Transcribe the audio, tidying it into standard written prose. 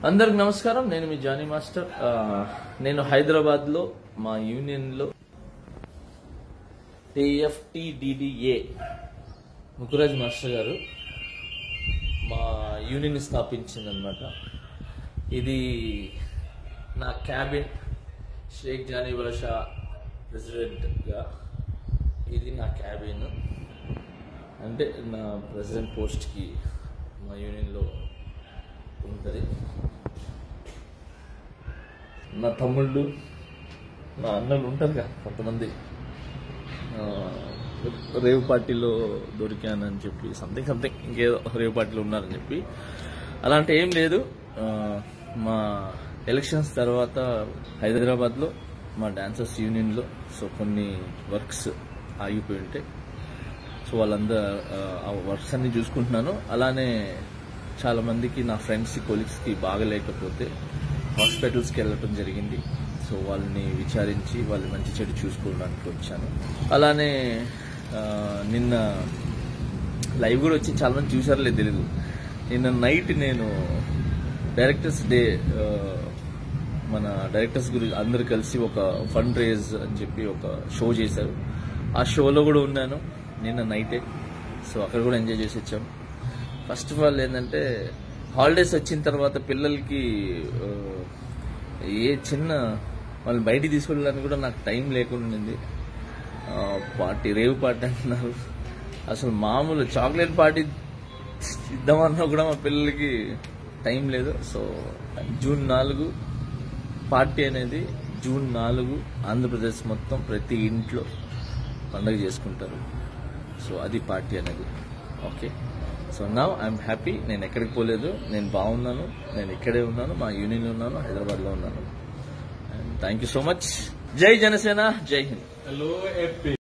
అందరికి నమస్కారం. నేను మీ జానీ మాస్టర్. నేను హైదరాబాద్ లో మా యూనియన్ లో TFTDDA ముకురాజ్ మాస్టర్ గారు మా యూనియన్ స్థాపించిందనమాట. ఇది నా క్యాబిన్, షేక్ జానీ బాషా ప్రెసిడెంట్గా ఇది నా క్యాబిన్. అంటే నా ప్రెసిడెంట్ పోస్ట్కి మా యూనియన్లో ఉంటుంది. నా తమ్ముళ్ళు, నా అన్నలు ఉంటారు కదా కొంతమంది, రేవ్ పార్టీలో దొరికానని చెప్పి సంథింగ్ ఇంకేదో రేవ్ పార్టీలో ఉన్నారని చెప్పి అలాంటి ఏం లేదు. మా ఎలక్షన్స్ తర్వాత హైదరాబాద్లో మా డాన్సర్స్ యూనియన్లో కొన్ని వర్క్స్ ఆగిపోయి ఉంటాయి. సో వాళ్ళందరూ ఆ వర్క్స్ అన్ని చూసుకుంటున్నాను. అలానే చాలా మందికి, నా ఫ్రెండ్స్ కొలీగ్స్కి బాగలేకపోతే హాస్పిటల్స్కి వెళ్ళటం జరిగింది. సో వాళ్ళని విచారించి వాళ్ళు మంచి చెడు చూసుకోవడానికి వచ్చాను. అలానే నిన్న లైవ్ కూడా వచ్చి చాలా మంది చూసారో లేదు తెలియదు. నిన్న నైట్ నేను డైరెక్టర్స్ డే, మన డైరెక్టర్స్ గురించి అందరు కలిసి ఒక ఫండ్ రేజ్ అని చెప్పి ఒక షో చేశారు. ఆ షోలో కూడా ఉన్నాను నిన్న నైటే. సో అక్కడ కూడా ఎంజాయ్ చేసి వచ్చాము. ఫస్ట్ ఆఫ్ ఆల్ ఏంటంటే, హాలిడేస్ వచ్చిన తర్వాత పిల్లలకి ఏ చిన్న వాళ్ళు బయటికి తీసుకెళ్ళడానికి కూడా నాకు టైం లేకుండా ఉంది. పార్టీ, రేవ్ పార్టీ అంటున్నారు. అసలు మామూలు చాక్లెట్ పార్టీ ఇద్దామన్నా కూడా మా పిల్లలకి టైం లేదు. సో జూన్ 4 పార్టీ అనేది, జూన్ 4 ఆంధ్రప్రదేశ్ మొత్తం ప్రతి ఇంట్లో పండుగ చేసుకుంటారు. సో అది పార్టీ అనేది. Okay, so now I'm happy. నేను ఎక్కడికి పోలేదు, నేను బాగున్నాను, నేను ఇక్కడే ఉన్నాను, మా యూనియన్లో ఉన్నాను, హైదరాబాద్లో ఉన్నాను. And thank you so much. జై జనసేన, జై హింద్. Hello, FP.